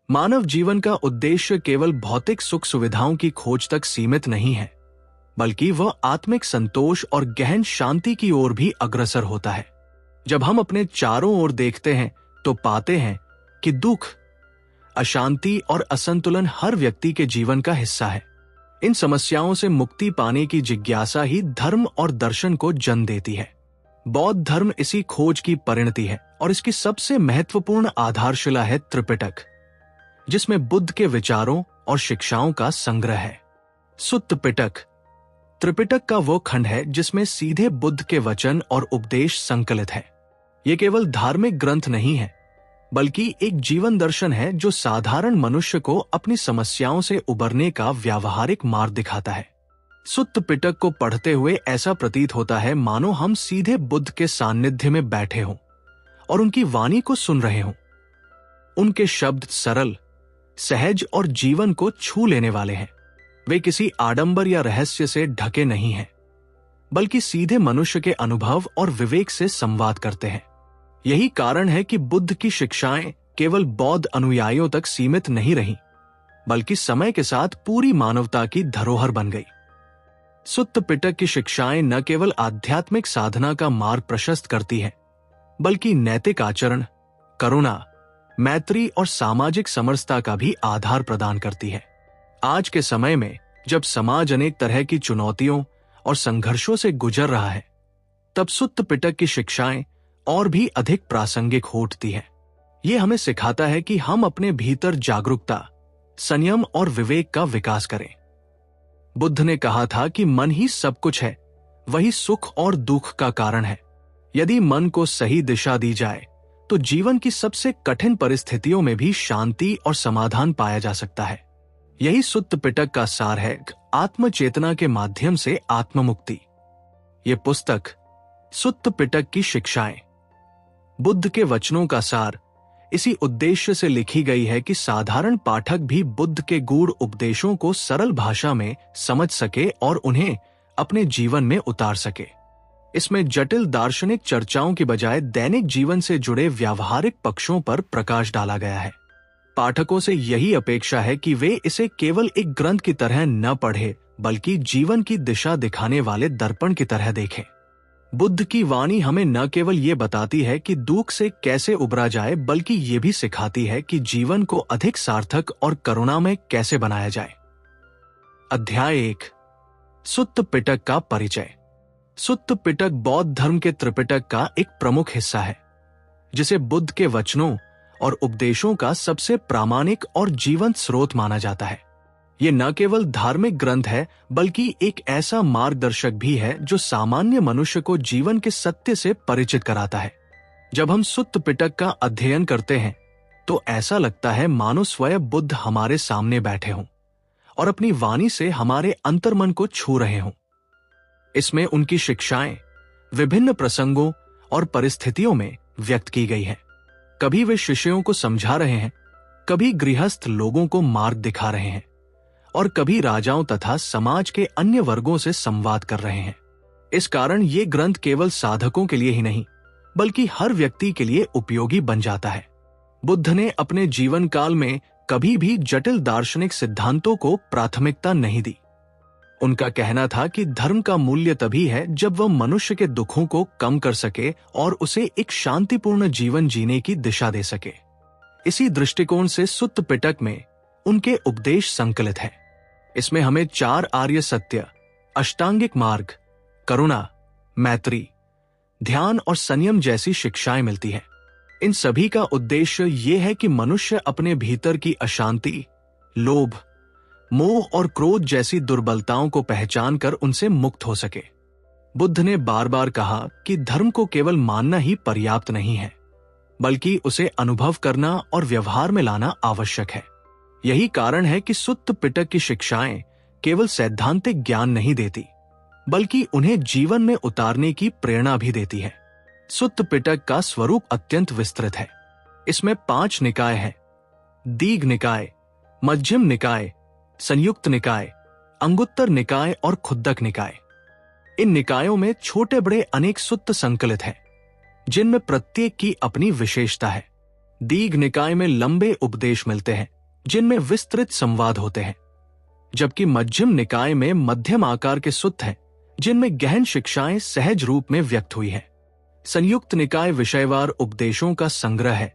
मानव जीवन का उद्देश्य केवल भौतिक सुख सुविधाओं की खोज तक सीमित नहीं है, बल्कि वह आत्मिक संतोष और गहन शांति की ओर भी अग्रसर होता है। जब हम अपने चारों ओर देखते हैं तो पाते हैं कि दुख, अशांति और असंतुलन हर व्यक्ति के जीवन का हिस्सा है। इन समस्याओं से मुक्ति पाने की जिज्ञासा ही धर्म और दर्शन को जन्म देती है। बौद्ध धर्म इसी खोज की परिणति है और इसकी सबसे महत्वपूर्ण आधारशिला है त्रिपिटक, जिसमें बुद्ध के विचारों और शिक्षाओं का संग्रह है। सुत्त पिटक त्रिपिटक का वो खंड है जिसमें सीधे बुद्ध के वचन और उपदेश संकलित है। ये केवल धार्मिक ग्रंथ नहीं है, बल्कि एक जीवन दर्शन है जो साधारण मनुष्य को अपनी समस्याओं से उबरने का व्यावहारिक मार्ग दिखाता है। सुत्त पिटक को पढ़ते हुए ऐसा प्रतीत होता है मानो हम सीधे बुद्ध के सान्निध्य में बैठे हों और उनकी वाणी को सुन रहे हों। उनके शब्द सरल, सहज और जीवन को छू लेने वाले हैं। वे किसी आडंबर या रहस्य से ढके नहीं हैं, बल्कि सीधे मनुष्य के अनुभव और विवेक से संवाद करते हैं। यही कारण है कि बुद्ध की शिक्षाएं केवल बौद्ध अनुयायियों तक सीमित नहीं रहीं, बल्कि समय के साथ पूरी मानवता की धरोहर बन गई। सुत्त पिटक की शिक्षाएं न केवल आध्यात्मिक साधना का मार्ग प्रशस्त करती हैं, बल्कि नैतिक आचरण, करुणा, मैत्री और सामाजिक समरसता का भी आधार प्रदान करती है। आज के समय में जब समाज अनेक तरह की चुनौतियों और संघर्षों से गुजर रहा है, तब सुत्त पिटक की शिक्षाएं और भी अधिक प्रासंगिक हो उठती है। ये हमें सिखाता है कि हम अपने भीतर जागरूकता, संयम और विवेक का विकास करें। बुद्ध ने कहा था कि मन ही सब कुछ है, वही सुख और दुख का कारण है। यदि मन को सही दिशा दी जाए तो जीवन की सबसे कठिन परिस्थितियों में भी शांति और समाधान पाया जा सकता है। यही सुत्त पिटक का सार है, आत्मचेतना के माध्यम से आत्ममुक्ति। ये पुस्तक सुत्त पिटक की शिक्षाएं, बुद्ध के वचनों का सार, इसी उद्देश्य से लिखी गई है कि साधारण पाठक भी बुद्ध के गूढ़ उपदेशों को सरल भाषा में समझ सके और उन्हें अपने जीवन में उतार सके। इसमें जटिल दार्शनिक चर्चाओं की बजाय दैनिक जीवन से जुड़े व्यावहारिक पक्षों पर प्रकाश डाला गया है। पाठकों से यही अपेक्षा है कि वे इसे केवल एक ग्रंथ की तरह न पढ़े, बल्कि जीवन की दिशा दिखाने वाले दर्पण की तरह देखें। बुद्ध की वाणी हमें न केवल ये बताती है कि दुख से कैसे उबरा जाए, बल्कि ये भी सिखाती है कि जीवन को अधिक सार्थक और करुणामय कैसे बनाया जाए। अध्याय 1, सुत्त पिटक का परिचय। सुत्त पिटक बौद्ध धर्म के त्रिपिटक का एक प्रमुख हिस्सा है, जिसे बुद्ध के वचनों और उपदेशों का सबसे प्रामाणिक और जीवंत स्रोत माना जाता है। ये न केवल धार्मिक ग्रंथ है, बल्कि एक ऐसा मार्गदर्शक भी है जो सामान्य मनुष्य को जीवन के सत्य से परिचित कराता है। जब हम सुत्त पिटक का अध्ययन करते हैं तो ऐसा लगता है मानो स्वयं बुद्ध हमारे सामने बैठे हों और अपनी वाणी से हमारे अंतर्मन को छू रहे हों। इसमें उनकी शिक्षाएं विभिन्न प्रसंगों और परिस्थितियों में व्यक्त की गई हैं। कभी वे शिष्यों को समझा रहे हैं, कभी गृहस्थ लोगों को मार्ग दिखा रहे हैं और कभी राजाओं तथा समाज के अन्य वर्गों से संवाद कर रहे हैं। इस कारण ये ग्रंथ केवल साधकों के लिए ही नहीं, बल्कि हर व्यक्ति के लिए उपयोगी बन जाता है। बुद्ध ने अपने जीवन काल में कभी भी जटिल दार्शनिक सिद्धांतों को प्राथमिकता नहीं दी। उनका कहना था कि धर्म का मूल्य तभी है जब वह मनुष्य के दुखों को कम कर सके और उसे एक शांतिपूर्ण जीवन जीने की दिशा दे सके। इसी दृष्टिकोण से सुत्त पिटक में उनके उपदेश संकलित हैं। इसमें हमें 4 आर्य सत्य, अष्टांगिक मार्ग, करुणा, मैत्री, ध्यान और संयम जैसी शिक्षाएं मिलती हैं। इन सभी का उद्देश्य ये है कि मनुष्य अपने भीतर की अशांति, लोभ, मोह और क्रोध जैसी दुर्बलताओं को पहचान कर उनसे मुक्त हो सके। बुद्ध ने बार बार कहा कि धर्म को केवल मानना ही पर्याप्त नहीं है, बल्कि उसे अनुभव करना और व्यवहार में लाना आवश्यक है। यही कारण है कि सुत्त पिटक की शिक्षाएं केवल सैद्धांतिक ज्ञान नहीं देती, बल्कि उन्हें जीवन में उतारने की प्रेरणा भी देती है। सुत्त पिटक का स्वरूप अत्यंत विस्तृत है। इसमें 5 निकाय हैं: दीघ निकाय, मध्यम निकाय, संयुक्त निकाय, अंगुत्तर निकाय और खुद्दक निकाय। इन निकायों में छोटे बड़े अनेक सुत्त संकलित हैं, जिनमें प्रत्येक की अपनी विशेषता है। दीघ निकाय में लंबे उपदेश मिलते हैं, जिनमें विस्तृत संवाद होते हैं, जबकि मध्यम निकाय में मध्यम आकार के सुत्त हैं जिनमें गहन शिक्षाएं सहज रूप में व्यक्त हुई हैं। संयुक्त निकाय विषयवार उपदेशों का संग्रह है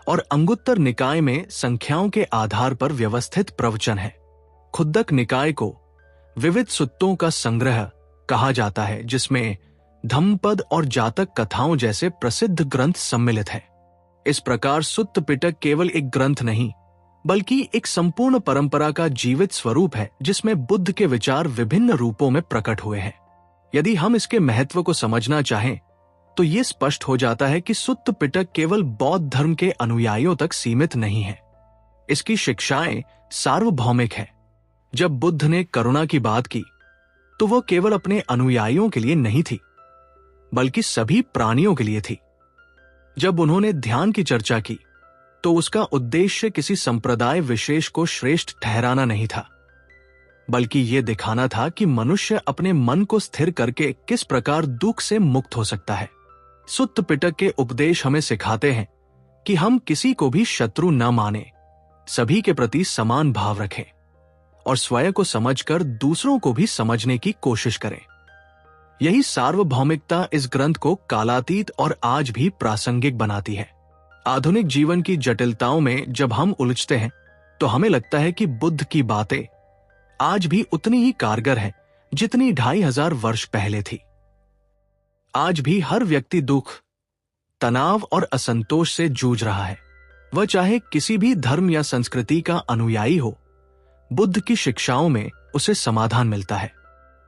और अंगुत्तर निकाय में संख्याओं के आधार पर व्यवस्थित प्रवचन है। खुद्दक निकाय को विविध सुत्तों का संग्रह कहा जाता है, जिसमें धम्मपद और जातक कथाओं जैसे प्रसिद्ध ग्रंथ सम्मिलित हैं। इस प्रकार सुत्त पिटक केवल एक ग्रंथ नहीं बल्कि एक संपूर्ण परंपरा का जीवित स्वरूप है, जिसमें बुद्ध के विचार विभिन्न रूपों में प्रकट हुए हैं। यदि हम इसके महत्व को समझना चाहें तो ये स्पष्ट हो जाता है कि सुत्त पिटक केवल बौद्ध धर्म के अनुयायियों तक सीमित नहीं है। इसकी शिक्षाएं सार्वभौमिक है। जब बुद्ध ने करुणा की बात की तो वह केवल अपने अनुयायियों के लिए नहीं थी बल्कि सभी प्राणियों के लिए थी। जब उन्होंने ध्यान की चर्चा की तो उसका उद्देश्य किसी संप्रदाय विशेष को श्रेष्ठ ठहराना नहीं था, बल्कि यह दिखाना था कि मनुष्य अपने मन को स्थिर करके किस प्रकार दुख से मुक्त हो सकता है। सुत्त पिटक के उपदेश हमें सिखाते हैं कि हम किसी को भी शत्रु न माने, सभी के प्रति समान भाव रखें और स्वयं को समझकर दूसरों को भी समझने की कोशिश करें। यही सार्वभौमिकता इस ग्रंथ को कालातीत और आज भी प्रासंगिक बनाती है। आधुनिक जीवन की जटिलताओं में जब हम उलझते हैं तो हमें लगता है कि बुद्ध की बातें आज भी उतनी ही कारगर हैं जितनी 2500 वर्ष पहले थी। आज भी हर व्यक्ति दुख, तनाव और असंतोष से जूझ रहा है। वह चाहे किसी भी धर्म या संस्कृति का अनुयायी हो, बुद्ध की शिक्षाओं में उसे समाधान मिलता है।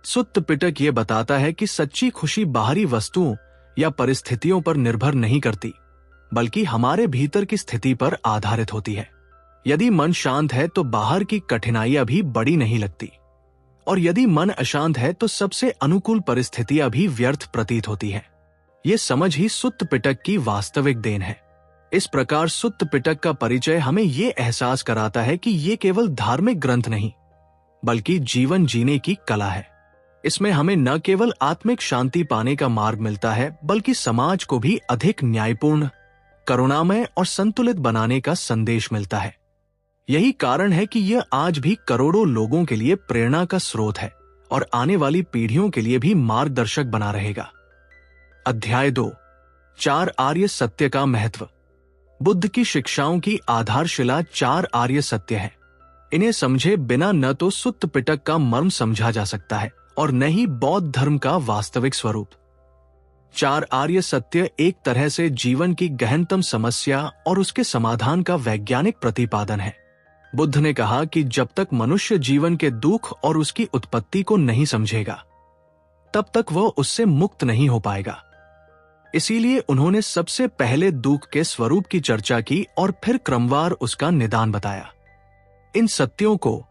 सुत्त पिटक ये बताता है कि सच्ची खुशी बाहरी वस्तुओं या परिस्थितियों पर निर्भर नहीं करती, बल्कि हमारे भीतर की स्थिति पर आधारित होती है। यदि मन शांत है तो बाहर की कठिनाइयां भी बड़ी नहीं लगती, और यदि मन अशांत है तो सबसे अनुकूल परिस्थितियां भी व्यर्थ प्रतीत होती हैं। ये समझ ही सुत्त पिटक की वास्तविक देन है। इस प्रकार सुत्त पिटक का परिचय हमें ये एहसास कराता है कि ये केवल धार्मिक ग्रंथ नहीं बल्कि जीवन जीने की कला है। इसमें हमें न केवल आत्मिक शांति पाने का मार्ग मिलता है बल्कि समाज को भी अधिक न्यायपूर्ण, करुणामय और संतुलित बनाने का संदेश मिलता है। यही कारण है कि यह आज भी करोड़ों लोगों के लिए प्रेरणा का स्रोत है और आने वाली पीढ़ियों के लिए भी मार्गदर्शक बना रहेगा। अध्याय 2, 4 आर्य सत्य का महत्व। बुद्ध की शिक्षाओं की आधारशिला 4 आर्य सत्य है। इन्हें समझे बिना न तो सुत्त पिटक का मर्म समझा जा सकता है और न ही बौद्ध धर्म का वास्तविक स्वरूप। 4 आर्य सत्य एक तरह से जीवन की गहनतम समस्या और उसके समाधान का वैज्ञानिक प्रतिपादन है। बुद्ध ने कहा कि जब तक मनुष्य जीवन के दुख और उसकी उत्पत्ति को नहीं समझेगा, तब तक वह उससे मुक्त नहीं हो पाएगा। इसीलिए उन्होंने सबसे पहले दुख के स्वरूप की चर्चा की और फिर क्रमवार उसका निदान बताया। इन सत्यों को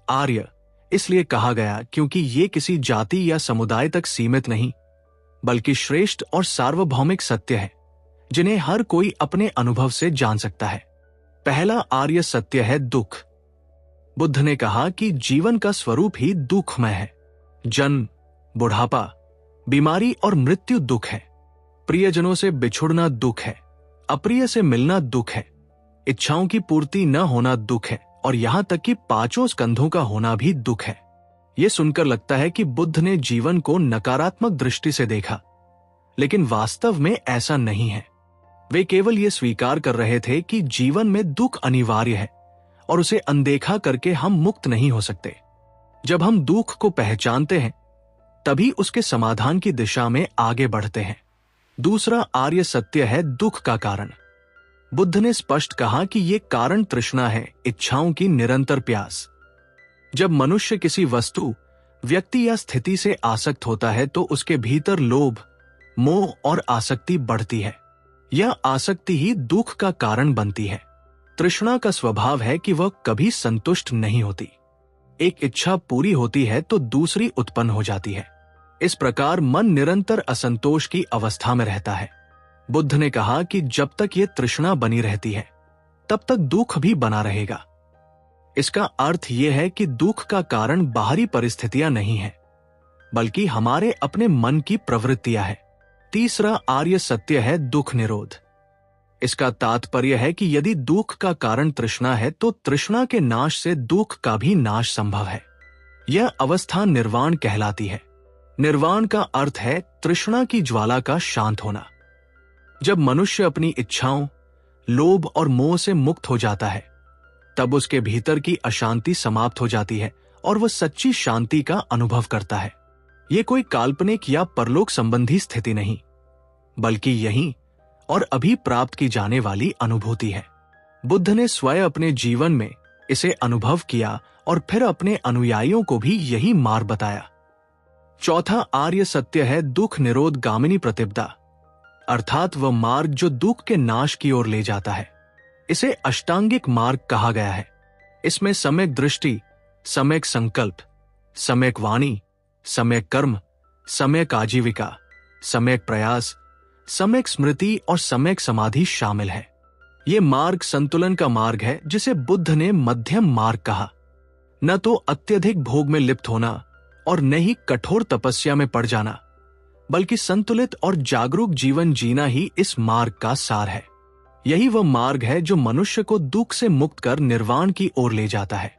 आर्य इसलिए कहा गया क्योंकि ये किसी जाति या समुदाय तक सीमित नहीं बल्कि श्रेष्ठ और सार्वभौमिक सत्य है जिन्हें हर कोई अपने अनुभव से जान सकता है। पहला आर्य सत्य है दुख। बुद्ध ने कहा कि जीवन का स्वरूप ही दुखमय है। जन्म, बुढ़ापा, बीमारी और मृत्यु दुख है। प्रियजनों से बिछुड़ना दुख है। अप्रिय से मिलना दुख है। इच्छाओं की पूर्ति न होना दुख है और यहां तक कि 5 स्कंधों का होना भी दुख है। यह सुनकर लगता है कि बुद्ध ने जीवन को नकारात्मक दृष्टि से देखा, लेकिन वास्तव में ऐसा नहीं है। वे केवल ये स्वीकार कर रहे थे कि जीवन में दुख अनिवार्य है और उसे अनदेखा करके हम मुक्त नहीं हो सकते। जब हम दुख को पहचानते हैं तभी उसके समाधान की दिशा में आगे बढ़ते हैं। दूसरा आर्य सत्य है दुख का कारण। बुद्ध ने स्पष्ट कहा कि यह कारण तृष्णा है, इच्छाओं की निरंतर प्यास। जब मनुष्य किसी वस्तु, व्यक्ति या स्थिति से आसक्त होता है तो उसके भीतर लोभ, मोह और आसक्ति बढ़ती है। यह आसक्ति ही दुख का कारण बनती है। तृष्णा का स्वभाव है कि वह कभी संतुष्ट नहीं होती। एक इच्छा पूरी होती है तो दूसरी उत्पन्न हो जाती है। इस प्रकार मन निरंतर असंतोष की अवस्था में रहता है। बुद्ध ने कहा कि जब तक यह तृष्णा बनी रहती है तब तक दुख भी बना रहेगा। इसका अर्थ यह है कि दुख का कारण बाहरी परिस्थितियां नहीं है बल्कि हमारे अपने मन की प्रवृत्तियां हैं। तीसरा आर्य सत्य है दुख निरोध। इसका तात्पर्य है कि यदि दुख का कारण तृष्णा है तो तृष्णा के नाश से दुख का भी नाश संभव है। यह अवस्था निर्वाण कहलाती है। निर्वाण का अर्थ है तृष्णा की ज्वाला का शांत होना। जब मनुष्य अपनी इच्छाओं, लोभ और मोह से मुक्त हो जाता है, तब उसके भीतर की अशांति समाप्त हो जाती है और वह सच्ची शांति का अनुभव करता है। यह कोई काल्पनिक या परलोक संबंधी स्थिति नहीं, बल्कि यही और अभी प्राप्त की जाने वाली अनुभूति है। बुद्ध ने स्वयं अपने जीवन में इसे अनुभव किया और फिर अपने अनुयायियों को भी यही मार्ग बताया। चौथा आर्य सत्य है दुख निरोध गामिनी प्रतिपदा, अर्थात वह मार्ग जो दुख के नाश की ओर ले जाता है। इसे अष्टांगिक मार्ग कहा गया है। इसमें सम्यक दृष्टि, सम्यक संकल्प, सम्यक वाणी, सम्यक कर्म, सम्यक आजीविका, सम्यक प्रयास, सम्यक स्मृति और सम्यक समाधि शामिल है। ये मार्ग संतुलन का मार्ग है, जिसे बुद्ध ने मध्यम मार्ग कहा। न तो अत्यधिक भोग में लिप्त होना और न ही कठोर तपस्या में पड़ जाना, बल्कि संतुलित और जागरूक जीवन जीना ही इस मार्ग का सार है। यही वह मार्ग है जो मनुष्य को दुख से मुक्त कर निर्वाण की ओर ले जाता है।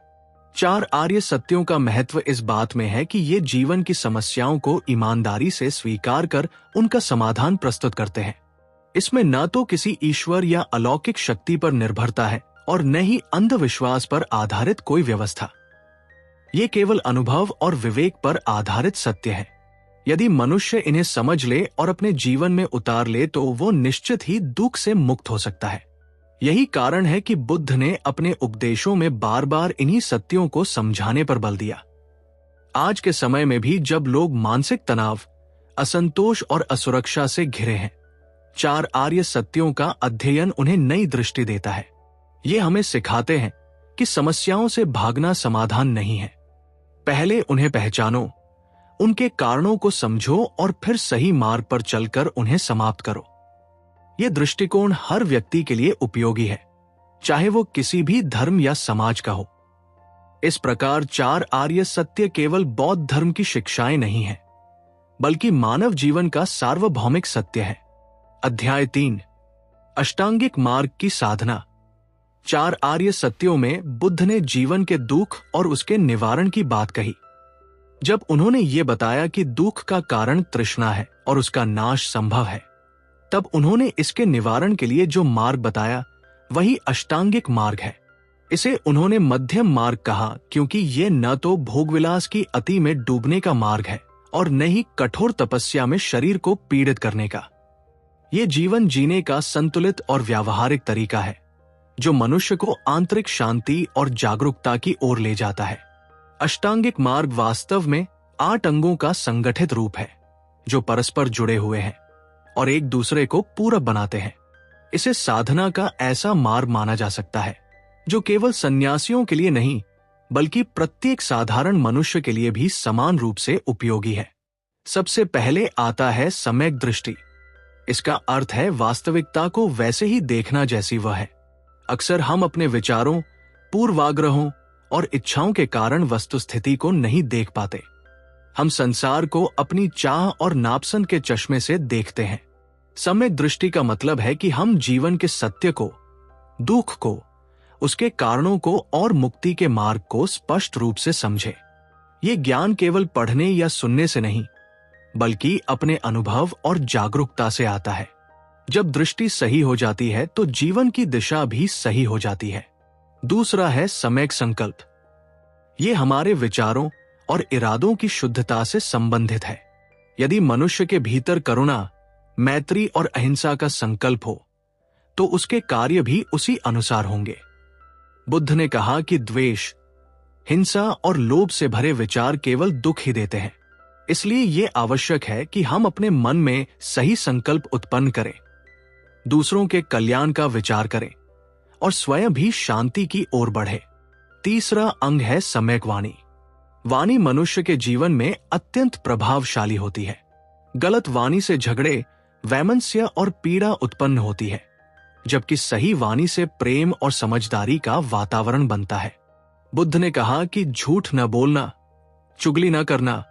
4 आर्य सत्यों का महत्व इस बात में है कि ये जीवन की समस्याओं को ईमानदारी से स्वीकार कर उनका समाधान प्रस्तुत करते हैं। इसमें न तो किसी ईश्वर या अलौकिक शक्ति पर निर्भरता है और न ही अंधविश्वास पर आधारित कोई व्यवस्था। ये केवल अनुभव और विवेक पर आधारित सत्य है। यदि मनुष्य इन्हें समझ ले और अपने जीवन में उतार ले तो वो निश्चित ही दुख से मुक्त हो सकता है। यही कारण है कि बुद्ध ने अपने उपदेशों में बार बार इन्हीं सत्यों को समझाने पर बल दिया। आज के समय में भी जब लोग मानसिक तनाव, असंतोष और असुरक्षा से घिरे हैं, 4 आर्य सत्यों का अध्ययन उन्हें नई दृष्टि देता है। ये हमें सिखाते हैं कि समस्याओं से भागना समाधान नहीं है। पहले उन्हें पहचानो, उनके कारणों को समझो और फिर सही मार्ग पर चलकर उन्हें समाप्त करो। यह दृष्टिकोण हर व्यक्ति के लिए उपयोगी है, चाहे वो किसी भी धर्म या समाज का हो। इस प्रकार 4 आर्य सत्य केवल बौद्ध धर्म की शिक्षाएं नहीं है, बल्कि मानव जीवन का सार्वभौमिक सत्य है। अध्याय 3 अष्टांगिक मार्ग की साधना। 4 आर्य सत्यों में बुद्ध ने जीवन के दुख और उसके निवारण की बात कही। जब उन्होंने ये बताया कि दुख का कारण तृष्णा है और उसका नाश संभव है, तब उन्होंने इसके निवारण के लिए जो मार्ग बताया वही अष्टांगिक मार्ग है। इसे उन्होंने मध्यम मार्ग कहा क्योंकि ये न तो भोगविलास की अति में डूबने का मार्ग है और न ही कठोर तपस्या में शरीर को पीड़ित करने का। ये जीवन जीने का संतुलित और व्यावहारिक तरीका है जो मनुष्य को आंतरिक शांति और जागरूकता की ओर ले जाता है। अष्टांगिक मार्ग वास्तव में 8 अंगों का संगठित रूप है जो परस्पर जुड़े हुए हैं और एक दूसरे को पूरक बनाते हैं। इसे साधना का ऐसा मार्ग माना जा सकता है जो केवल सन्यासियों के लिए नहीं, बल्कि प्रत्येक साधारण मनुष्य के लिए भी समान रूप से उपयोगी है। सबसे पहले आता है सम्यक दृष्टि। इसका अर्थ है वास्तविकता को वैसे ही देखना जैसी वह है। अक्सर हम अपने विचारों, पूर्वाग्रहों और इच्छाओं के कारण वस्तुस्थिति को नहीं देख पाते। हम संसार को अपनी चाह और नापसंद के चश्मे से देखते हैं। सम्यक दृष्टि का मतलब है कि हम जीवन के सत्य को, दुख को, उसके कारणों को और मुक्ति के मार्ग को स्पष्ट रूप से समझे। ये ज्ञान केवल पढ़ने या सुनने से नहीं, बल्कि अपने अनुभव और जागरूकता से आता है। जब दृष्टि सही हो जाती है तो जीवन की दिशा भी सही हो जाती है। दूसरा है सम्यक संकल्प। ये हमारे विचारों और इरादों की शुद्धता से संबंधित है। यदि मनुष्य के भीतर करुणा, मैत्री और अहिंसा का संकल्प हो तो उसके कार्य भी उसी अनुसार होंगे। बुद्ध ने कहा कि द्वेष, हिंसा और लोभ से भरे विचार केवल दुख ही देते हैं। इसलिए यह आवश्यक है कि हम अपने मन में सही संकल्प उत्पन्न करें, दूसरों के कल्याण का विचार करें और स्वयं भी शांति की ओर बढ़े। तीसरा अंग है सम्यक वाणी। वाणी मनुष्य के जीवन में अत्यंत प्रभावशाली होती है। गलत वाणी से झगड़े, वैमनस्य और पीड़ा उत्पन्न होती है, जबकि सही वाणी से प्रेम और समझदारी का वातावरण बनता है। बुद्ध ने कहा कि झूठ न बोलना, चुगली न करना,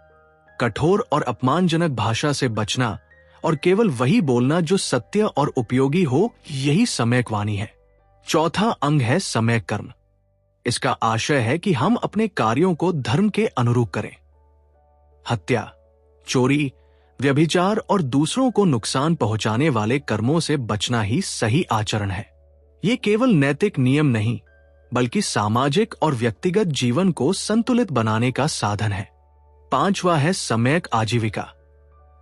कठोर और अपमानजनक भाषा से बचना और केवल वही बोलना जो सत्य और उपयोगी हो, यही सम्यक वाणी है। चौथा अंग है सम्यक कर्म। इसका आशय है कि हम अपने कार्यों को धर्म के अनुरूप करें। हत्या, चोरी, व्यभिचार और दूसरों को नुकसान पहुंचाने वाले कर्मों से बचना ही सही आचरण है। ये केवल नैतिक नियम नहीं, बल्कि सामाजिक और व्यक्तिगत जीवन को संतुलित बनाने का साधन है। पांचवा है सम्यक आजीविका।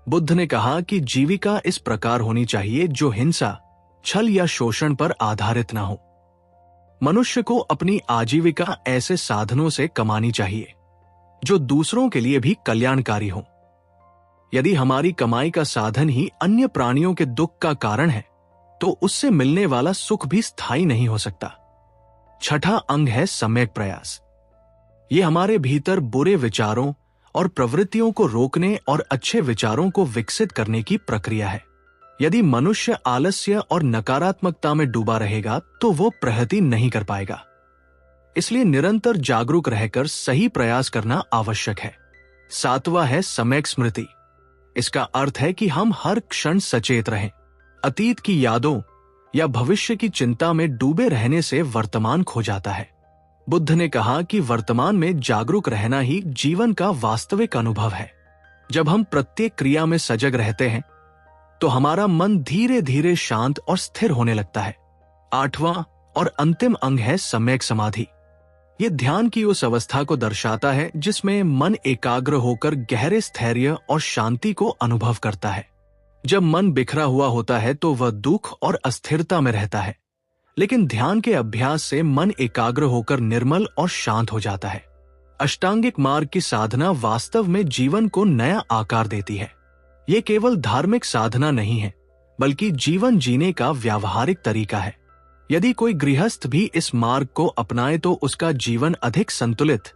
बुद्ध ने कहा कि जीविका इस प्रकार होनी चाहिए जो हिंसा, छल या शोषण पर आधारित न हो। मनुष्य को अपनी आजीविका ऐसे साधनों से कमानी चाहिए जो दूसरों के लिए भी कल्याणकारी हो। यदि हमारी कमाई का साधन ही अन्य प्राणियों के दुख का कारण है, तो उससे मिलने वाला सुख भी स्थायी नहीं हो सकता। छठा अंग है सम्यक प्रयास। ये हमारे भीतर बुरे विचारों और प्रवृत्तियों को रोकने और अच्छे विचारों को विकसित करने की प्रक्रिया है। यदि मनुष्य आलस्य और नकारात्मकता में डूबा रहेगा तो वो प्रगति नहीं कर पाएगा। इसलिए निरंतर जागरूक रहकर सही प्रयास करना आवश्यक है। सातवां है सम्यक स्मृति। इसका अर्थ है कि हम हर क्षण सचेत रहें। अतीत की यादों या भविष्य की चिंता में डूबे रहने से वर्तमान खो जाता है। बुद्ध ने कहा कि वर्तमान में जागरूक रहना ही जीवन का वास्तविक अनुभव है। जब हम प्रत्येक क्रिया में सजग रहते हैं तो हमारा मन धीरे धीरे शांत और स्थिर होने लगता है। आठवां और अंतिम अंग है सम्यक समाधि। यह ध्यान की उस अवस्था को दर्शाता है जिसमें मन एकाग्र होकर गहरे स्थैर्य और शांति को अनुभव करता है। जब मन बिखरा हुआ होता है तो वह दुख और अस्थिरता में रहता है, लेकिन ध्यान के अभ्यास से मन एकाग्र होकर निर्मल और शांत हो जाता है। अष्टांगिक मार्ग की साधना वास्तव में जीवन को नया आकार देती है। ये केवल धार्मिक साधना नहीं है, बल्कि जीवन जीने का व्यावहारिक तरीका है। यदि कोई गृहस्थ भी इस मार्ग को अपनाए तो उसका जीवन अधिक संतुलित,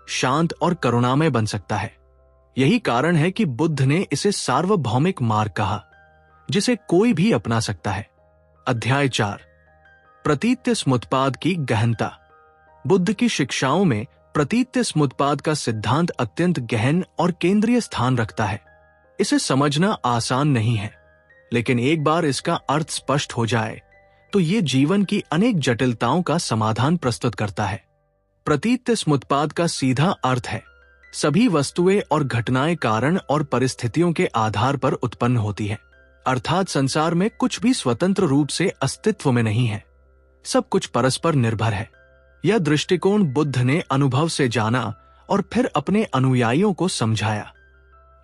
शांत और करुणामय बन सकता है। यही कारण है कि बुद्ध ने इसे सार्वभौमिक मार्ग कहा, जिसे कोई भी अपना सकता है। अध्याय 4, प्रतीत्य समुत्पाद की गहनता। बुद्ध की शिक्षाओं में प्रतीत्य समुत्पाद का सिद्धांत अत्यंत गहन और केंद्रीय स्थान रखता है। इसे समझना आसान नहीं है, लेकिन एक बार इसका अर्थ स्पष्ट हो जाए तो ये जीवन की अनेक जटिलताओं का समाधान प्रस्तुत करता है। प्रतीत्य समुत्पाद का सीधा अर्थ है, सभी वस्तुएं और घटनाएं कारण और परिस्थितियों के आधार पर उत्पन्न होती है। अर्थात संसार में कुछ भी स्वतंत्र रूप से अस्तित्व में नहीं है, सब कुछ परस्पर निर्भर है। यह दृष्टिकोण बुद्ध ने अनुभव से जाना और फिर अपने अनुयायियों को समझाया।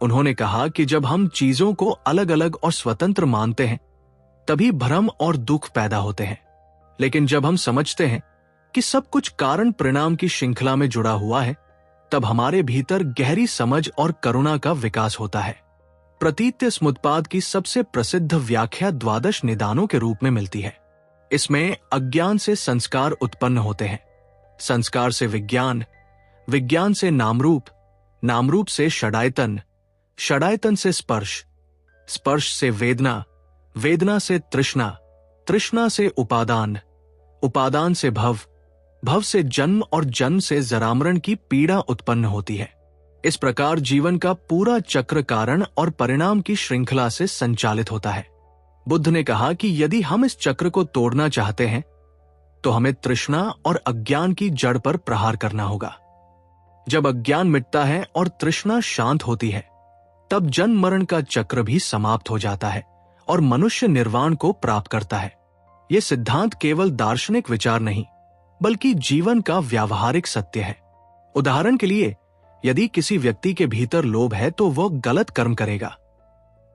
उन्होंने कहा कि जब हम चीजों को अलग अलग और स्वतंत्र मानते हैं तभी भ्रम और दुख पैदा होते हैं, लेकिन जब हम समझते हैं कि सब कुछ कारण परिणाम की श्रृंखला में जुड़ा हुआ है, तब हमारे भीतर गहरी समझ और करुणा का विकास होता है। प्रतीत्य समुत्पाद की सबसे प्रसिद्ध व्याख्या द्वादश निदानों के रूप में मिलती है। इसमें अज्ञान से संस्कार उत्पन्न होते हैं, संस्कार से विज्ञान, विज्ञान से नामरूप, नामरूप से षडायतन, षडायतन से स्पर्श, स्पर्श से वेदना, वेदना से तृष्णा, तृष्णा से उपादान, उपादान से भव, भव से जन्म और जन्म से जरामरण की पीड़ा उत्पन्न होती है। इस प्रकार जीवन का पूरा चक्र कारण और परिणाम की श्रृंखला से संचालित होता है। बुद्ध ने कहा कि यदि हम इस चक्र को तोड़ना चाहते हैं तो हमें तृष्णा और अज्ञान की जड़ पर प्रहार करना होगा। जब अज्ञान मिटता है और तृष्णा शांत होती है, तब जन्म मरण का चक्र भी समाप्त हो जाता है और मनुष्य निर्वाण को प्राप्त करता है। यह सिद्धांत केवल दार्शनिक विचार नहीं, बल्कि जीवन का व्यावहारिक सत्य है। उदाहरण के लिए, यदि किसी व्यक्ति के भीतर लोभ है तो वह गलत कर्म करेगा।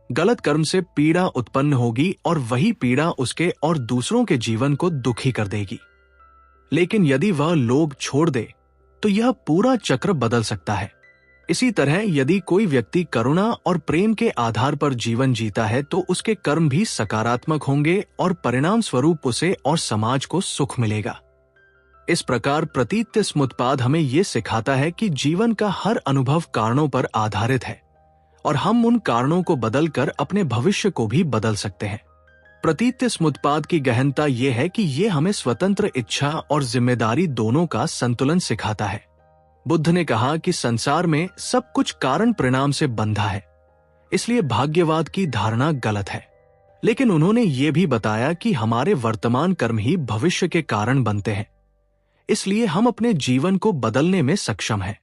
गलत कर्म से पीड़ा उत्पन्न होगी और वही पीड़ा उसके और दूसरों के जीवन को दुखी कर देगी। लेकिन यदि वह लोभ छोड़ दे तो यह पूरा चक्र बदल सकता है। इसी तरह यदि कोई व्यक्ति करुणा और प्रेम के आधार पर जीवन जीता है तो उसके कर्म भी सकारात्मक होंगे और परिणाम स्वरूप उसे और समाज को सुख मिलेगा। इस प्रकार प्रतीत्य समुत्पाद हमें यह सिखाता है कि जीवन का हर अनुभव कारणों पर आधारित है और हम उन कारणों को बदलकर अपने भविष्य को भी बदल सकते हैं। प्रतीत्य समुत्पाद की गहनता यह है कि यह हमें स्वतंत्र इच्छा और जिम्मेदारी दोनों का संतुलन सिखाता है। बुद्ध ने कहा कि संसार में सब कुछ कारण परिणाम से बंधा है, इसलिए भाग्यवाद की धारणा गलत है। लेकिन उन्होंने ये भी बताया कि हमारे वर्तमान कर्म ही भविष्य के कारण बनते हैं, इसलिए हम अपने जीवन को बदलने में सक्षम हैं।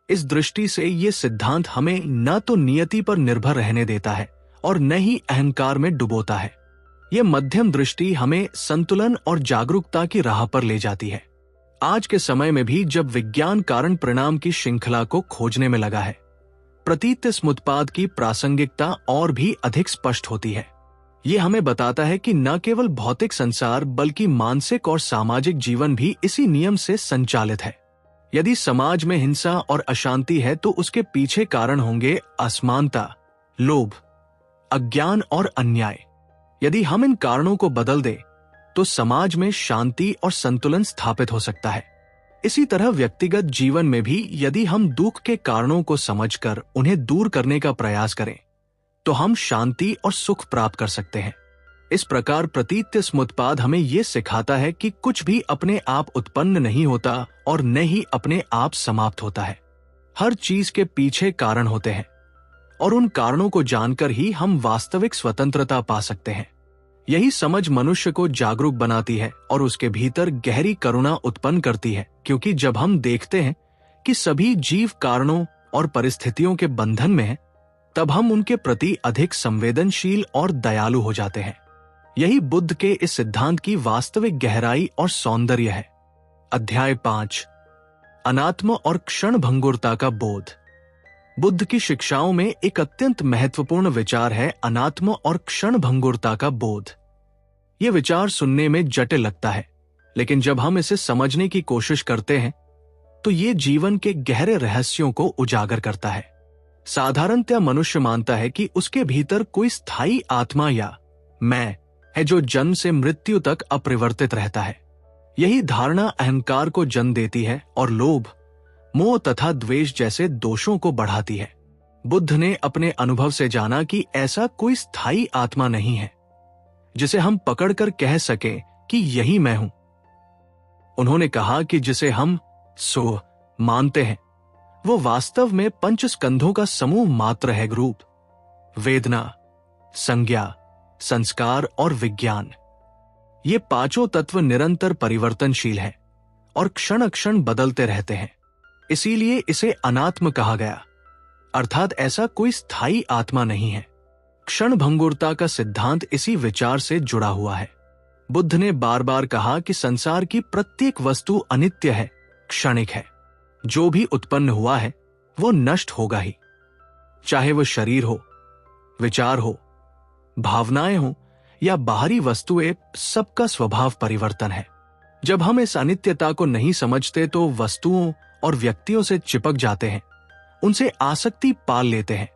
इस दृष्टि से ये सिद्धांत हमें न तो नियति पर निर्भर रहने देता है और न ही अहंकार में डुबोता है। यह मध्यम दृष्टि हमें संतुलन और जागरूकता की राह पर ले जाती है। आज के समय में भी जब विज्ञान कारण परिणाम की श्रृंखला को खोजने में लगा है, प्रतीत समुत्पाद की प्रासंगिकता और भी अधिक स्पष्ट होती है। ये हमें बताता है कि न केवल भौतिक संसार बल्कि मानसिक और सामाजिक जीवन भी इसी नियम से संचालित है। यदि समाज में हिंसा और अशांति है तो उसके पीछे कारण होंगे असमानता, लोभ, अज्ञान और अन्याय। यदि हम इन कारणों को बदल दें तो समाज में शांति और संतुलन स्थापित हो सकता है। इसी तरह व्यक्तिगत जीवन में भी यदि हम दुख के कारणों को समझकर उन्हें दूर करने का प्रयास करें तो हम शांति और सुख प्राप्त कर सकते हैं। इस प्रकार प्रतीत समुत्पाद हमें यह सिखाता है कि कुछ भी अपने आप उत्पन्न नहीं होता और न ही अपने आप समाप्त होता है। हर चीज के पीछे कारण होते हैं और उन कारणों को जानकर ही हम वास्तविक स्वतंत्रता पा सकते हैं। यही समझ मनुष्य को जागरूक बनाती है और उसके भीतर गहरी करुणा उत्पन्न करती है, क्योंकि जब हम देखते हैं कि सभी जीव कारणों और परिस्थितियों के बंधन में हैं, तब हम उनके प्रति अधिक संवेदनशील और दयालु हो जाते हैं। यही बुद्ध के इस सिद्धांत की वास्तविक गहराई और सौंदर्य है। अध्याय 5, अनात्म और क्षण भंगुरता का बोध। बुद्ध की शिक्षाओं में एक अत्यंत महत्वपूर्ण विचार है अनात्म और क्षण भंगुरता का बोध। यह विचार सुनने में जटिल लगता है, लेकिन जब हम इसे समझने की कोशिश करते हैं तो ये जीवन के गहरे रहस्यों को उजागर करता है। साधारणतया मनुष्य मानता है कि उसके भीतर कोई स्थायी आत्मा या मैं है जो जन्म से मृत्यु तक अपरिवर्तित रहता है। यही धारणा अहंकार को जन्म देती है और लोभ, मोह तथा द्वेष जैसे दोषों को बढ़ाती है। बुद्ध ने अपने अनुभव से जाना कि ऐसा कोई स्थायी आत्मा नहीं है जिसे हम पकड़कर कह सकें कि यही मैं हूं। उन्होंने कहा कि जिसे हम सो मानते हैं वो वास्तव में पंच स्कंधों का समूह मात्र है। रूप, वेदना, संज्ञा, संस्कार और विज्ञान। ये पांचों तत्व निरंतर परिवर्तनशील हैं और क्षण क्षण बदलते रहते हैं। इसीलिए इसे अनात्म कहा गया, अर्थात ऐसा कोई स्थायी आत्मा नहीं है। क्षण भंगुरता का सिद्धांत इसी विचार से जुड़ा हुआ है। बुद्ध ने बार बार कहा कि संसार की प्रत्येक वस्तु अनित्य है, क्षणिक है। जो भी उत्पन्न हुआ है वो नष्ट होगा ही, चाहे वो शरीर हो, विचार हो, भावनाएं हो या बाहरी वस्तुएं, सबका स्वभाव परिवर्तन है। जब हम इस अनित्यता को नहीं समझते तो वस्तुओं और व्यक्तियों से चिपक जाते हैं, उनसे आसक्ति पाल लेते हैं,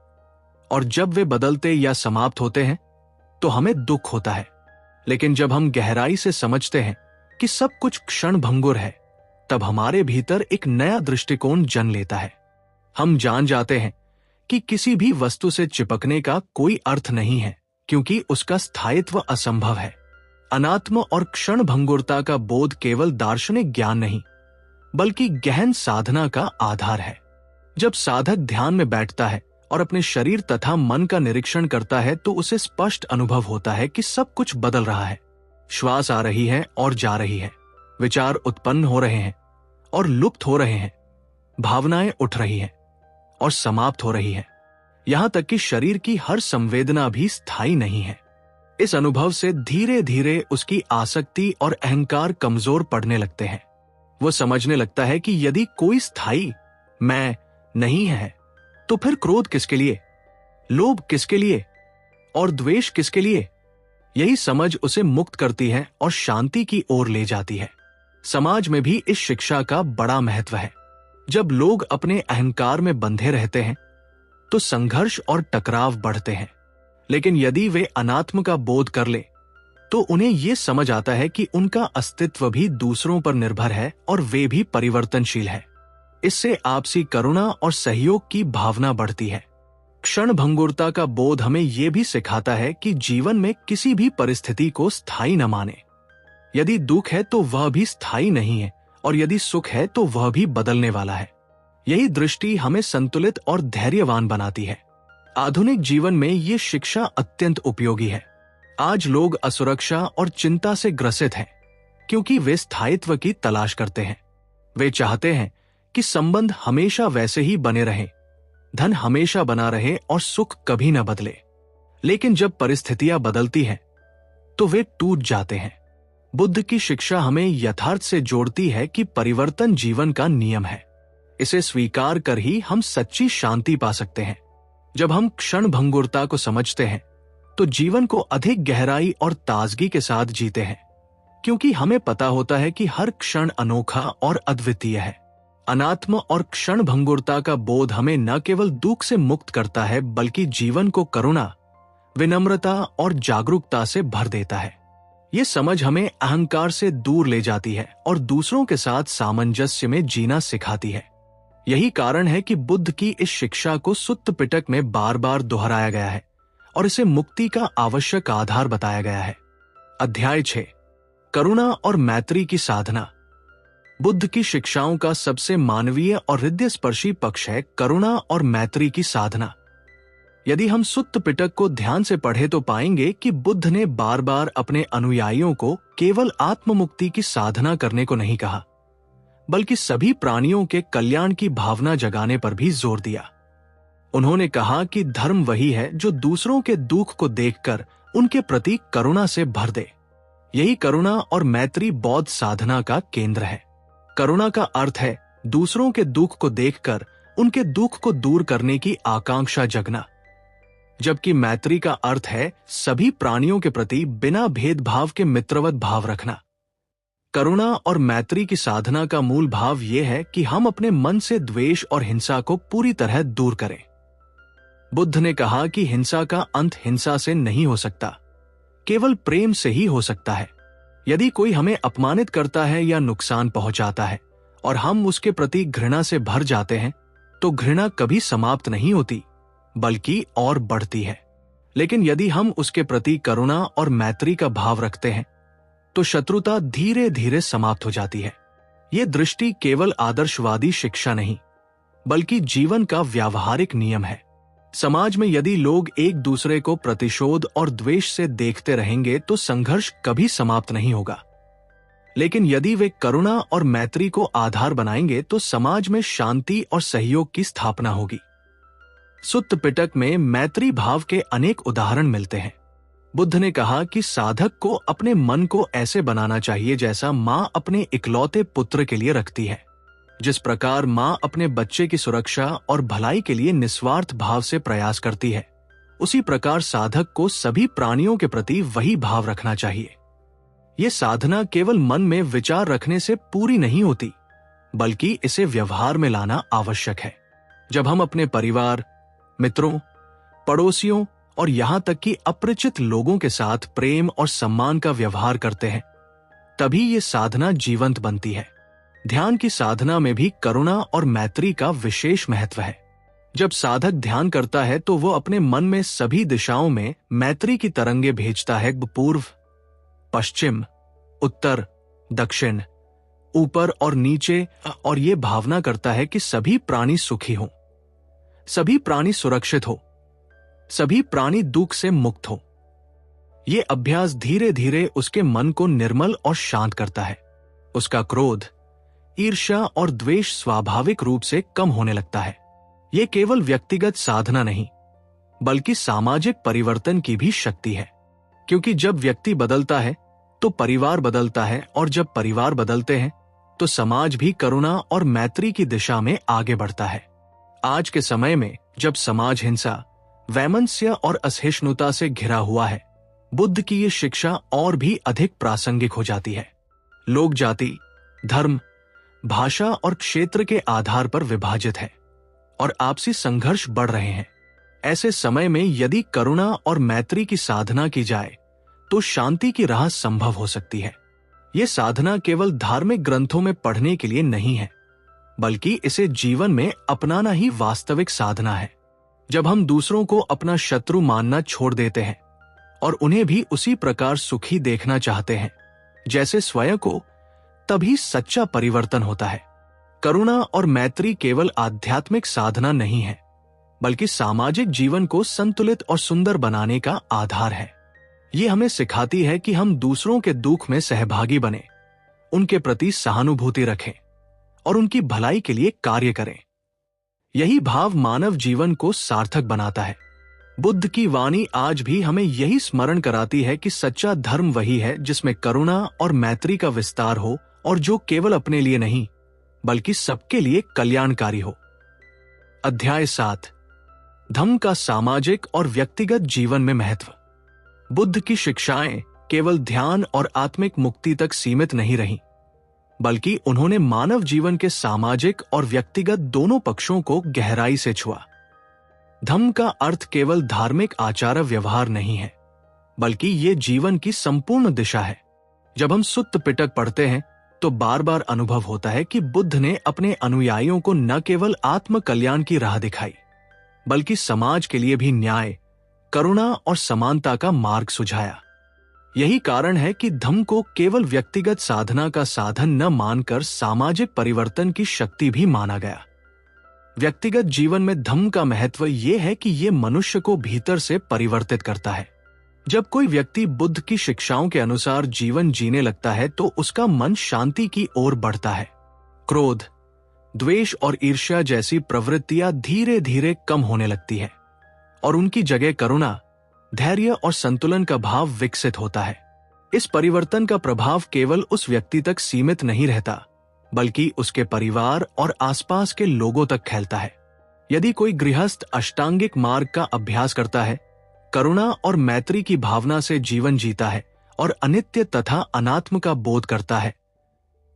और जब वे बदलते या समाप्त होते हैं तो हमें दुख होता है। लेकिन जब हम गहराई से समझते हैं कि सब कुछ क्षण भंगुर है, तब हमारे भीतर एक नया दृष्टिकोण जन्म लेता है। हम जान जाते हैं कि किसी भी वस्तु से चिपकने का कोई अर्थ नहीं है, क्योंकि उसका स्थायित्व असंभव है। अनात्म और क्षण भंगुरता का बोध केवल दार्शनिक ज्ञान नहीं बल्कि गहन साधना का आधार है। जब साधक ध्यान में बैठता है और अपने शरीर तथा मन का निरीक्षण करता है तो उसे स्पष्ट अनुभव होता है कि सब कुछ बदल रहा है। श्वास आ रही है और जा रही है, विचार उत्पन्न हो रहे हैं और लुप्त हो रहे हैं, भावनाएं उठ रही हैं और समाप्त हो रही हैं। यहां तक कि शरीर की हर संवेदना भी स्थायी नहीं है। इस अनुभव से धीरे धीरे उसकी आसक्ति और अहंकार कमजोर पड़ने लगते हैं। वो समझने लगता है कि यदि कोई स्थायी मैं नहीं है तो फिर क्रोध किसके लिए, लोभ किसके लिए और द्वेष किसके लिए। यही समझ उसे मुक्त करती है और शांति की ओर ले जाती है। समाज में भी इस शिक्षा का बड़ा महत्व है। जब लोग अपने अहंकार में बंधे रहते हैं तो संघर्ष और टकराव बढ़ते हैं, लेकिन यदि वे अनात्म का बोध कर ले तो उन्हें यह समझ आता है कि उनका अस्तित्व भी दूसरों पर निर्भर है और वे भी परिवर्तनशील है। इससे आपसी करुणा और सहयोग की भावना बढ़ती है। क्षण भंगुरता का बोध हमें यह भी सिखाता है कि जीवन में किसी भी परिस्थिति को स्थायी न माने। यदि दुख है तो वह भी स्थायी नहीं है और यदि सुख है तो वह भी बदलने वाला है। यही दृष्टि हमें संतुलित और धैर्यवान बनाती है। आधुनिक जीवन में ये शिक्षा अत्यंत उपयोगी है। आज लोग असुरक्षा और चिंता से ग्रसित हैं, क्योंकि वे स्थायित्व की तलाश करते हैं। वे चाहते हैं कि संबंध हमेशा वैसे ही बने रहें, धन हमेशा बना रहे और सुख कभी न बदले। लेकिन जब परिस्थितियां बदलती हैं, तो वे टूट जाते हैं। बुद्ध की शिक्षा हमें यथार्थ से जोड़ती है कि परिवर्तन जीवन का नियम है। इसे स्वीकार कर ही हम सच्ची शांति पा सकते हैं। जब हम क्षण भंगुरता को समझते हैं, तो जीवन को अधिक गहराई और ताजगी के साथ जीते हैं, क्योंकि हमें पता होता है कि हर क्षण अनोखा और अद्वितीय है। अनात्म और क्षण भंगुरता का बोध हमें न केवल दुख से मुक्त करता है, बल्कि जीवन को करुणा, विनम्रता और जागरूकता से भर देता है। ये समझ हमें अहंकार से दूर ले जाती है और दूसरों के साथ सामंजस्य में जीना सिखाती है। यही कारण है कि बुद्ध की इस शिक्षा को सुत्त पिटक में बार बार दोहराया गया है और इसे मुक्ति का आवश्यक आधार बताया गया है। अध्याय 6, करुणा और मैत्री की साधना। बुद्ध की शिक्षाओं का सबसे मानवीय और हृदयस्पर्शी पक्ष है करुणा और मैत्री की साधना। यदि हम सुत्त पिटक को ध्यान से पढ़े तो पाएंगे कि बुद्ध ने बार बार अपने अनुयायियों को केवल आत्ममुक्ति की साधना करने को नहीं कहा, बल्कि सभी प्राणियों के कल्याण की भावना जगाने पर भी जोर दिया। उन्होंने कहा कि धर्म वही है जो दूसरों के दुख को देखकर उनके प्रति करुणा से भर दे। यही करुणा और मैत्री बौद्ध साधना का केंद्र है। करुणा का अर्थ है दूसरों के दुख को देखकर उनके दुख को दूर करने की आकांक्षा जगना, जबकि मैत्री का अर्थ है सभी प्राणियों के प्रति बिना भेदभाव के मित्रवत भाव रखना। करुणा और मैत्री की साधना का मूल भाव यह है कि हम अपने मन से द्वेष और हिंसा को पूरी तरह दूर करें। बुद्ध ने कहा कि हिंसा का अंत हिंसा से नहीं हो सकता, केवल प्रेम से ही हो सकता है। यदि कोई हमें अपमानित करता है या नुकसान पहुंचाता है और हम उसके प्रति घृणा से भर जाते हैं, तो घृणा कभी समाप्त नहीं होती, बल्कि और बढ़ती है। लेकिन यदि हम उसके प्रति करुणा और मैत्री का भाव रखते हैं, तो शत्रुता धीरे धीरे समाप्त हो जाती है। ये दृष्टि केवल आदर्शवादी शिक्षा नहीं, बल्कि जीवन का व्यावहारिक नियम है। समाज में यदि लोग एक दूसरे को प्रतिशोध और द्वेष से देखते रहेंगे, तो संघर्ष कभी समाप्त नहीं होगा। लेकिन यदि वे करुणा और मैत्री को आधार बनाएंगे, तो समाज में शांति और सहयोग की स्थापना होगी। सुत्त पिटक में मैत्री भाव के अनेक उदाहरण मिलते हैं। बुद्ध ने कहा कि साधक को अपने मन को ऐसे बनाना चाहिए जैसा माँ अपने इकलौते पुत्र के लिए रखती है। जिस प्रकार माँ अपने बच्चे की सुरक्षा और भलाई के लिए निस्वार्थ भाव से प्रयास करती है, उसी प्रकार साधक को सभी प्राणियों के प्रति वही भाव रखना चाहिए। ये साधना केवल मन में विचार रखने से पूरी नहीं होती, बल्कि इसे व्यवहार में लाना आवश्यक है। जब हम अपने परिवार, मित्रों, पड़ोसियों और यहां तक कि अपरिचित लोगों के साथ प्रेम और सम्मान का व्यवहार करते हैं, तभी ये साधना जीवंत बनती है। ध्यान की साधना में भी करुणा और मैत्री का विशेष महत्व है। जब साधक ध्यान करता है, तो वो अपने मन में सभी दिशाओं में मैत्री की तरंगे भेजता है। पूर्व, पश्चिम, उत्तर, दक्षिण, ऊपर और नीचे, और ये भावना करता है कि सभी प्राणी सुखी हों, सभी प्राणी सुरक्षित हो, सभी प्राणी दुख से मुक्त हो। ये अभ्यास धीरे धीरे उसके मन को निर्मल और शांत करता है। उसका क्रोध, ईर्ष्या और द्वेष स्वाभाविक रूप से कम होने लगता है। ये केवल व्यक्तिगत साधना नहीं, बल्कि सामाजिक परिवर्तन की भी शक्ति है, क्योंकि जब व्यक्ति बदलता है तो परिवार बदलता है, और जब परिवार बदलते हैं तो समाज भी करुणा और मैत्री की दिशा में आगे बढ़ता है। आज के समय में जब समाज हिंसा, वैमनस्य और असहिष्णुता से घिरा हुआ है, बुद्ध की ये शिक्षा और भी अधिक प्रासंगिक हो जाती है। लोग जाति, धर्म, भाषा और क्षेत्र के आधार पर विभाजित है और आपसी संघर्ष बढ़ रहे हैं। ऐसे समय में यदि करुणा और मैत्री की साधना की जाए, तो शांति की राह संभव हो सकती है। ये साधना केवल धार्मिक ग्रंथों में पढ़ने के लिए नहीं है, बल्कि इसे जीवन में अपनाना ही वास्तविक साधना है। जब हम दूसरों को अपना शत्रु मानना छोड़ देते हैं और उन्हें भी उसी प्रकार सुखी देखना चाहते हैं जैसे स्वयं को, तभी सच्चा परिवर्तन होता है। करुणा और मैत्री केवल आध्यात्मिक साधना नहीं है, बल्कि सामाजिक जीवन को संतुलित और सुंदर बनाने का आधार है। ये हमें सिखाती है कि हम दूसरों के दुख में सहभागी बने, उनके प्रति सहानुभूति रखें और उनकी भलाई के लिए कार्य करें। यही भाव मानव जीवन को सार्थक बनाता है। बुद्ध की वाणी आज भी हमें यही स्मरण कराती है कि सच्चा धर्म वही है जिसमें करुणा और मैत्री का विस्तार हो और जो केवल अपने लिए नहीं बल्कि सबके लिए कल्याणकारी हो। अध्याय 7, धम्म का सामाजिक और व्यक्तिगत जीवन में महत्व। बुद्ध की शिक्षाएं केवल ध्यान और आत्मिक मुक्ति तक सीमित नहीं रहीं, बल्कि उन्होंने मानव जीवन के सामाजिक और व्यक्तिगत दोनों पक्षों को गहराई से छुआ। धम्म का अर्थ केवल धार्मिक आचार व्यवहार नहीं है, बल्कि ये जीवन की संपूर्ण दिशा है। जब हम सुत्त पिटक पढ़ते हैं तो बार बार अनुभव होता है कि बुद्ध ने अपने अनुयायियों को न केवल आत्म कल्याण की राह दिखाई, बल्कि समाज के लिए भी न्याय, करुणा और समानता का मार्ग सुझाया। यही कारण है कि धम्म को केवल व्यक्तिगत साधना का साधन न मानकर सामाजिक परिवर्तन की शक्ति भी माना गया। व्यक्तिगत जीवन में धम्म का महत्व यह है कि यह मनुष्य को भीतर से परिवर्तित करता है। जब कोई व्यक्ति बुद्ध की शिक्षाओं के अनुसार जीवन जीने लगता है तो उसका मन शांति की ओर बढ़ता है। क्रोध, द्वेष और ईर्ष्या जैसी प्रवृत्तियां धीरे धीरे कम होने लगती है और उनकी जगह करुणा, धैर्य और संतुलन का भाव विकसित होता है। इस परिवर्तन का प्रभाव केवल उस व्यक्ति तक सीमित नहीं रहता, बल्कि उसके परिवार और आसपास के लोगों तक फैलता है। यदि कोई गृहस्थ अष्टांगिक मार्ग का अभ्यास करता है, करुणा और मैत्री की भावना से जीवन जीता है और अनित्य तथा अनात्म का बोध करता है,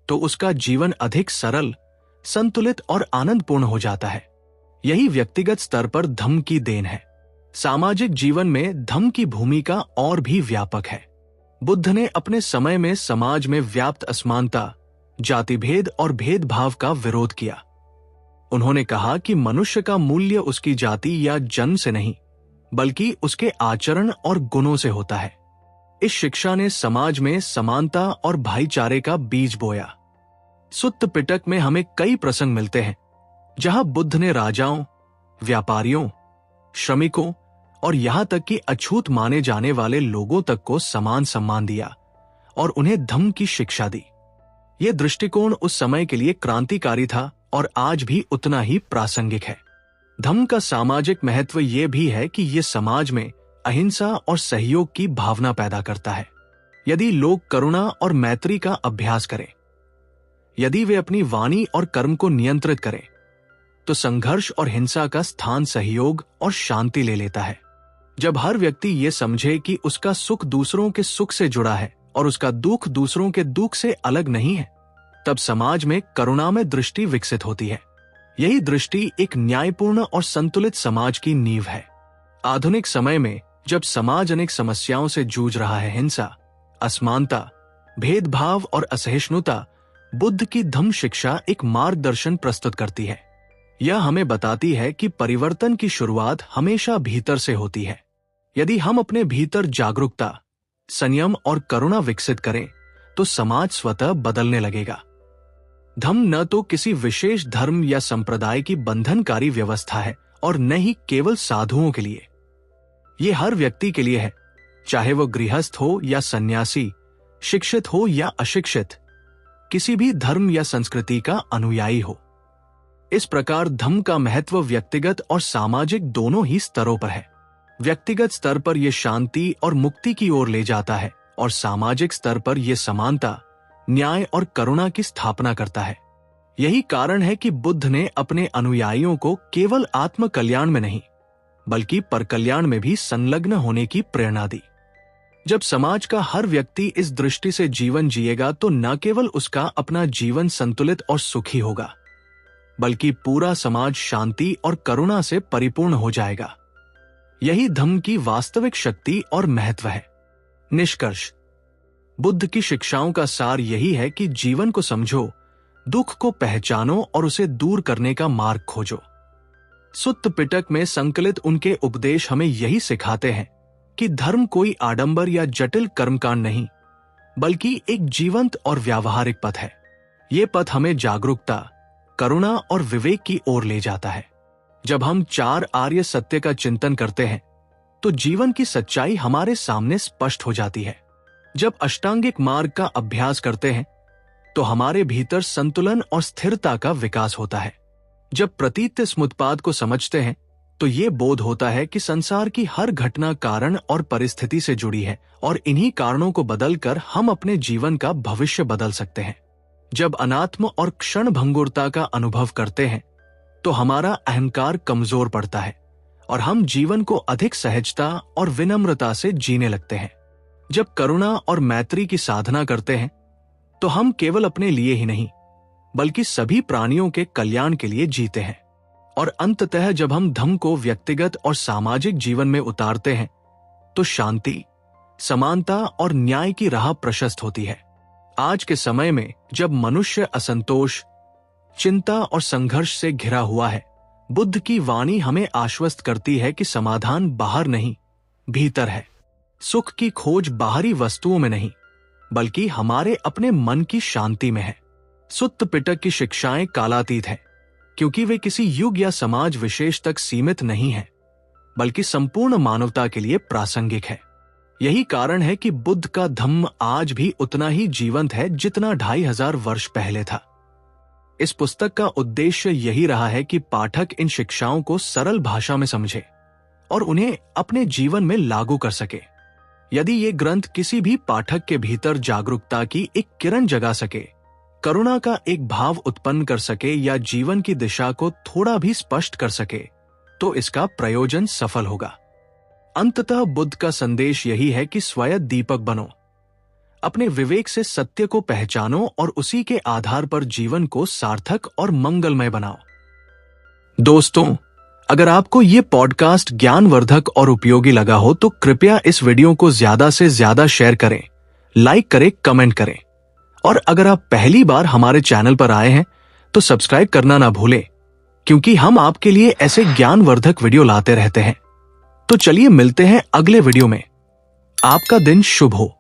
तो उसका जीवन अधिक सरल, संतुलित और आनंदपूर्ण हो जाता है। यही व्यक्तिगत स्तर पर धम्म की देन है। सामाजिक जीवन में धम्म की भूमिका और भी व्यापक है। बुद्ध ने अपने समय में समाज में व्याप्त असमानता, जाति भेद और भेदभाव का विरोध किया। उन्होंने कहा कि मनुष्य का मूल्य उसकी जाति या जन्म से नहीं, बल्कि उसके आचरण और गुणों से होता है। इस शिक्षा ने समाज में समानता और भाईचारे का बीज बोया। सुत्त पिटक में हमें कई प्रसंग मिलते हैं जहां बुद्ध ने राजाओं, व्यापारियों, श्रमिकों और यहां तक कि अछूत माने जाने वाले लोगों तक को समान सम्मान दिया और उन्हें धम्म की शिक्षा दी। यह दृष्टिकोण उस समय के लिए क्रांतिकारी था और आज भी उतना ही प्रासंगिक है। धम्म का सामाजिक महत्व यह भी है कि यह समाज में अहिंसा और सहयोग की भावना पैदा करता है। यदि लोग करुणा और मैत्री का अभ्यास करें, यदि वे अपनी वाणी और कर्म को नियंत्रित करें, तो संघर्ष और हिंसा का स्थान सहयोग और शांति ले लेता है। जब हर व्यक्ति ये समझे कि उसका सुख दूसरों के सुख से जुड़ा है और उसका दुख दूसरों के दुख से अलग नहीं है, तब समाज में करुणामय दृष्टि विकसित होती है। यही दृष्टि एक न्यायपूर्ण और संतुलित समाज की नींव है। आधुनिक समय में जब समाज अनेक समस्याओं से जूझ रहा है, हिंसा, असमानता, भेदभाव और असहिष्णुता, बुद्ध की धम्म शिक्षा एक मार्गदर्शन प्रस्तुत करती है। यह हमें बताती है कि परिवर्तन की शुरुआत हमेशा भीतर से होती है। यदि हम अपने भीतर जागरूकता, संयम और करुणा विकसित करें, तो समाज स्वतः बदलने लगेगा। धम्म न तो किसी विशेष धर्म या संप्रदाय की बंधनकारी व्यवस्था है और न ही केवल साधुओं के लिए। ये हर व्यक्ति के लिए है, चाहे वो गृहस्थ हो या सन्यासी, शिक्षित हो या अशिक्षित, किसी भी धर्म या संस्कृति का अनुयायी हो। इस प्रकार धम्म का महत्व व्यक्तिगत और सामाजिक दोनों ही स्तरों पर है। व्यक्तिगत स्तर पर यह शांति और मुक्ति की ओर ले जाता है और सामाजिक स्तर पर यह समानता, न्याय और करुणा की स्थापना करता है। यही कारण है कि बुद्ध ने अपने अनुयायियों को केवल आत्म कल्याण में नहीं, बल्कि परकल्याण में भी संलग्न होने की प्रेरणा दी। जब समाज का हर व्यक्ति इस दृष्टि से जीवन जिएगा तो न केवल उसका अपना जीवन संतुलित और सुखी होगा, बल्कि पूरा समाज शांति और करुणा से परिपूर्ण हो जाएगा। यही धम्म की वास्तविक शक्ति और महत्व है। निष्कर्ष, बुद्ध की शिक्षाओं का सार यही है कि जीवन को समझो, दुख को पहचानो और उसे दूर करने का मार्ग खोजो। सुत्त पिटक में संकलित उनके उपदेश हमें यही सिखाते हैं कि धर्म कोई आडंबर या जटिल कर्मकांड नहीं, बल्कि एक जीवंत और व्यावहारिक पथ है। ये पथ हमें जागरूकता, करुणा और विवेक की ओर ले जाता है। जब हम 4 आर्य सत्य का चिंतन करते हैं तो जीवन की सच्चाई हमारे सामने स्पष्ट हो जाती है। जब अष्टांगिक मार्ग का अभ्यास करते हैं तो हमारे भीतर संतुलन और स्थिरता का विकास होता है। जब प्रतीत समुत्पाद को समझते हैं तो ये बोध होता है कि संसार की हर घटना कारण और परिस्थिति से जुड़ी है और इन्हीं कारणों को बदलकर हम अपने जीवन का भविष्य बदल सकते हैं। जब अनात्म और क्षण भंगुरता का अनुभव करते हैं तो हमारा अहंकार कमजोर पड़ता है और हम जीवन को अधिक सहजता और विनम्रता से जीने लगते हैं। जब करुणा और मैत्री की साधना करते हैं तो हम केवल अपने लिए ही नहीं बल्कि सभी प्राणियों के कल्याण के लिए जीते हैं। और अंततः जब हम धम्म को व्यक्तिगत और सामाजिक जीवन में उतारते हैं तो शांति, समानता और न्याय की राह प्रशस्त होती है। आज के समय में जब मनुष्य असंतोष, चिंता और संघर्ष से घिरा हुआ है, बुद्ध की वाणी हमें आश्वस्त करती है कि समाधान बाहर नहीं, भीतर है। सुख की खोज बाहरी वस्तुओं में नहीं बल्कि हमारे अपने मन की शांति में है। सुत्त पिटक की शिक्षाएं कालातीत हैं क्योंकि वे किसी युग या समाज विशेष तक सीमित नहीं हैं बल्कि संपूर्ण मानवता के लिए प्रासंगिक है। यही कारण है कि बुद्ध का धम्म आज भी उतना ही जीवंत है जितना 2500 वर्ष पहले था। इस पुस्तक का उद्देश्य यही रहा है कि पाठक इन शिक्षाओं को सरल भाषा में समझे और उन्हें अपने जीवन में लागू कर सके। यदि ये ग्रंथ किसी भी पाठक के भीतर जागरूकता की एक किरण जगा सके, करुणा का एक भाव उत्पन्न कर सके या जीवन की दिशा को थोड़ा भी स्पष्ट कर सके, तो इसका प्रयोजन सफल होगा। अंततः बुद्ध का संदेश यही है कि स्वयं दीपक बनो, अपने विवेक से सत्य को पहचानो और उसी के आधार पर जीवन को सार्थक और मंगलमय बनाओ। दोस्तों, अगर आपको ये पॉडकास्ट ज्ञानवर्धक और उपयोगी लगा हो तो कृपया इस वीडियो को ज्यादा से ज्यादा शेयर करें, लाइक करें, कमेंट करें। और अगर आप पहली बार हमारे चैनल पर आए हैं तो सब्सक्राइब करना ना भूलें, क्योंकि हम आपके लिए ऐसे ज्ञानवर्धक वीडियो लाते रहते हैं। तो चलिए मिलते हैं अगले वीडियो में। आपका दिन शुभ हो।